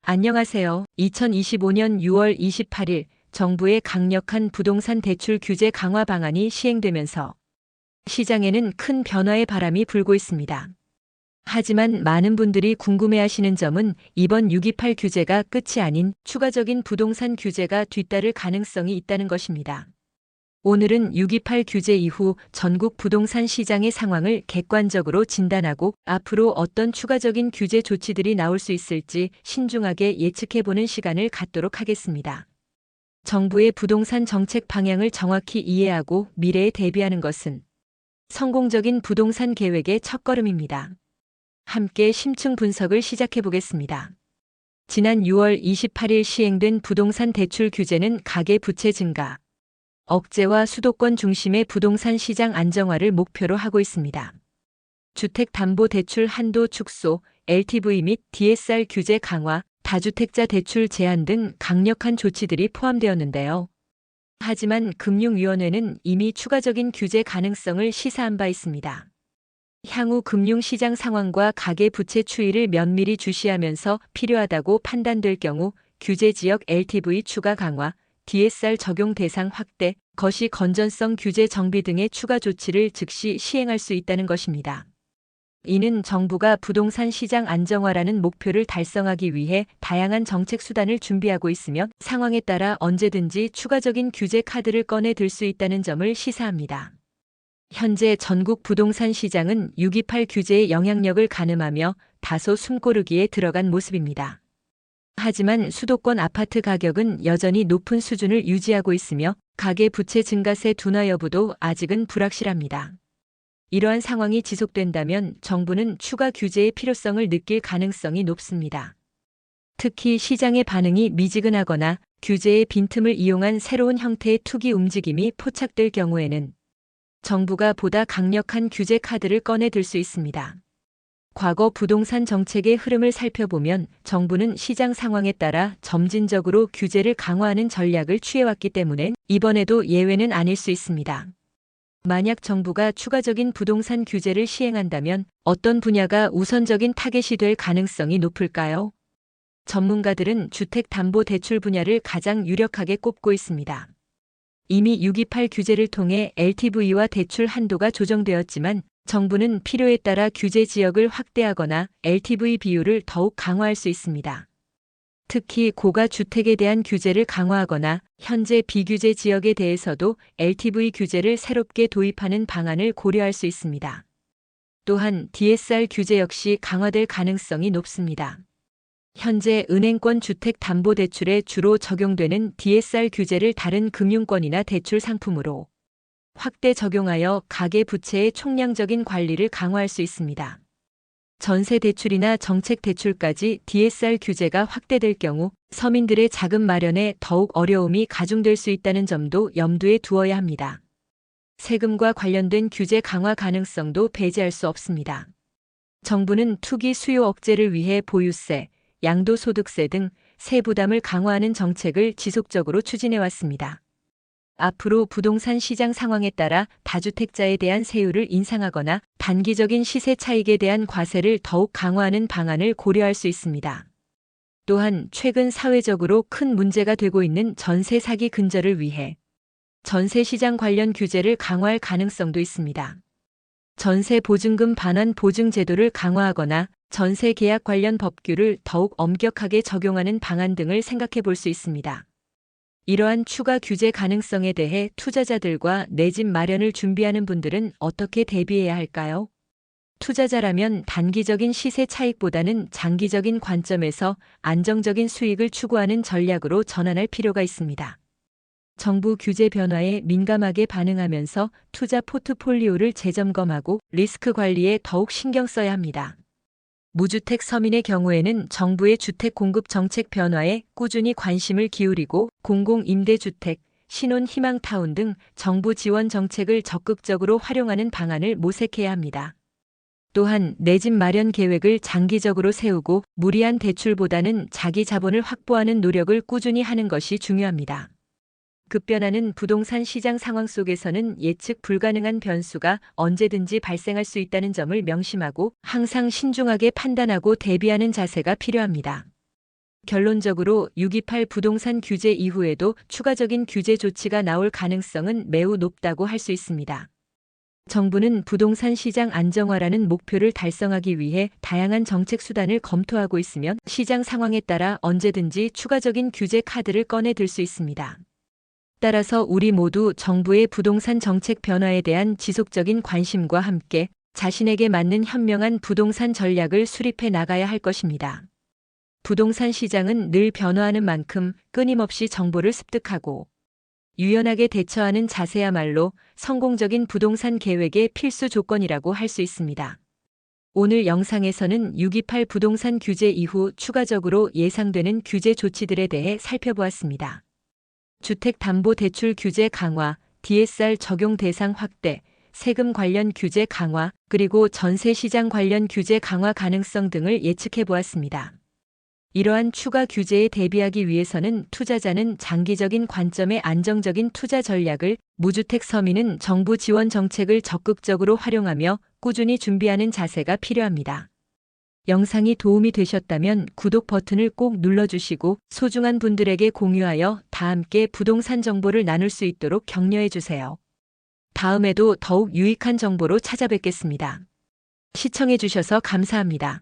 안녕하세요. 2025년 6월 28일 정부의 강력한 부동산 대출 규제 강화 방안이 시행되면서 시장에는 큰 변화의 바람이 불고 있습니다. 하지만 많은 분들이 궁금해하시는 점은 이번 628 규제가 끝이 아닌 추가적인 부동산 규제가 뒤따를 가능성이 있다는 것입니다. 오늘은 628 규제 이후 전국 부동산 시장의 상황을 객관적으로 진단하고 앞으로 어떤 추가적인 규제 조치들이 나올 수 있을지 신중하게 예측해보는 시간을 갖도록 하겠습니다. 정부의 부동산 정책 방향을 정확히 이해하고 미래에 대비하는 것은 성공적인 부동산 계획의 첫걸음입니다. 함께 심층 분석을 시작해보겠습니다. 지난 6월 28일 시행된 부동산 대출 규제는 가계부채 증가, 억제와 수도권 중심의 부동산 시장 안정화를 목표로 하고 있습니다. 주택담보대출 한도 축소, LTV 및 DSR 규제 강화, 다주택자 대출 제한 등 강력한 조치들이 포함되었는데요. 하지만 금융위원회는 이미 추가적인 규제 가능성을 시사한 바 있습니다. 향후 금융시장 상황과 가계부채 추이를 면밀히 주시하면서 필요하다고 판단될 경우 규제 지역 LTV 추가 강화, DSR 적용 대상 확대, 거시 건전성 규제 정비 등의 추가 조치를 즉시 시행할 수 있다는 것입니다. 이는 정부가 부동산 시장 안정화라는 목표를 달성하기 위해 다양한 정책 수단을 준비하고 있으며 상황에 따라 언제든지 추가적인 규제 카드를 꺼내 들 수 있다는 점을 시사합니다. 현재 전국 부동산 시장은 628 규제의 영향력을 가늠하며 다소 숨고르기에 들어간 모습입니다. 하지만 수도권 아파트 가격은 여전히 높은 수준을 유지하고 있으며 가계부채 증가세 둔화 여부도 아직은 불확실합니다. 이러한 상황이 지속된다면 정부는 추가 규제의 필요성을 느낄 가능성이 높습니다. 특히 시장의 반응이 미지근하거나 규제의 빈틈을 이용한 새로운 형태의 투기 움직임이 포착될 경우에는 정부가 보다 강력한 규제 카드를 꺼내 들 수 있습니다. 과거 부동산 정책의 흐름을 살펴보면 정부는 시장 상황에 따라 점진적으로 규제를 강화하는 전략을 취해왔기 때문에 이번에도 예외는 아닐 수 있습니다. 만약 정부가 추가적인 부동산 규제를 시행한다면 어떤 분야가 우선적인 타겟이 될 가능성이 높을까요? 전문가들은 주택담보대출 분야를 가장 유력하게 꼽고 있습니다. 이미 628 규제를 통해 LTV와 대출 한도가 조정되었지만 정부는 필요에 따라 규제 지역을 확대하거나 LTV 비율을 더욱 강화할 수 있습니다. 특히 고가 주택에 대한 규제를 강화하거나 현재 비규제 지역에 대해서도 LTV 규제를 새롭게 도입하는 방안을 고려할 수 있습니다. 또한 DSR 규제 역시 강화될 가능성이 높습니다. 현재 은행권 주택담보대출에 주로 적용되는 DSR 규제를 다른 금융권이나 대출 상품으로 확대 적용하여 가계부채의 총량적인 관리를 강화할 수 있습니다. 전세대출이나 정책대출까지 DSR 규제가 확대될 경우 서민들의 자금 마련에 더욱 어려움이 가중될 수 있다는 점도 염두에 두어야 합니다. 세금과 관련된 규제 강화 가능성도 배제할 수 없습니다. 정부는 투기 수요 억제를 위해 보유세, 양도소득세 등 세부담을 강화하는 정책을 지속적으로 추진해왔습니다. 앞으로 부동산 시장 상황에 따라 다주택자에 대한 세율을 인상하거나 단기적인 시세 차익에 대한 과세를 더욱 강화하는 방안을 고려할 수 있습니다. 또한 최근 사회적으로 큰 문제가 되고 있는 전세 사기 근절을 위해 전세 시장 관련 규제를 강화할 가능성도 있습니다. 전세 보증금 반환 보증 제도를 강화하거나 전세 계약 관련 법규를 더욱 엄격하게 적용하는 방안 등을 생각해 볼 수 있습니다. 이러한 추가 규제 가능성에 대해 투자자들과 내 집 마련을 준비하는 분들은 어떻게 대비해야 할까요? 투자자라면 단기적인 시세 차익보다는 장기적인 관점에서 안정적인 수익을 추구하는 전략으로 전환할 필요가 있습니다. 정부 규제 변화에 민감하게 반응하면서 투자 포트폴리오를 재점검하고 리스크 관리에 더욱 신경 써야 합니다. 무주택 서민의 경우에는 정부의 주택 공급 정책 변화에 꾸준히 관심을 기울이고 공공임대주택, 신혼희망타운 등 정부 지원 정책을 적극적으로 활용하는 방안을 모색해야 합니다. 또한 내 집 마련 계획을 장기적으로 세우고 무리한 대출보다는 자기 자본을 확보하는 노력을 꾸준히 하는 것이 중요합니다. 급변하는 부동산 시장 상황 속에서는 예측 불가능한 변수가 언제든지 발생할 수 있다는 점을 명심하고 항상 신중하게 판단하고 대비하는 자세가 필요합니다. 결론적으로 6.28 부동산 규제 이후에도 추가적인 규제 조치가 나올 가능성은 매우 높다고 할 수 있습니다. 정부는 부동산 시장 안정화라는 목표를 달성하기 위해 다양한 정책 수단을 검토하고 있으며 시장 상황에 따라 언제든지 추가적인 규제 카드를 꺼내 들 수 있습니다. 따라서 우리 모두 정부의 부동산 정책 변화에 대한 지속적인 관심과 함께 자신에게 맞는 현명한 부동산 전략을 수립해 나가야 할 것입니다. 부동산 시장은 늘 변화하는 만큼 끊임없이 정보를 습득하고 유연하게 대처하는 자세야말로 성공적인 부동산 계획의 필수 조건이라고 할 수 있습니다. 오늘 영상에서는 6.28 부동산 규제 이후 추가적으로 예상되는 규제 조치들에 대해 살펴보았습니다. 주택담보대출 규제 강화, DSR 적용 대상 확대, 세금 관련 규제 강화, 그리고 전세시장 관련 규제 강화 가능성 등을 예측해 보았습니다. 이러한 추가 규제에 대비하기 위해서는 투자자는 장기적인 관점의 안정적인 투자 전략을, 무주택 서민은 정부 지원 정책을 적극적으로 활용하며 꾸준히 준비하는 자세가 필요합니다. 영상이 도움이 되셨다면 구독 버튼을 꼭 눌러주시고 소중한 분들에게 공유하여 다 함께 부동산 정보를 나눌 수 있도록 격려해 주세요. 다음에도 더욱 유익한 정보로 찾아뵙겠습니다. 시청해 주셔서 감사합니다.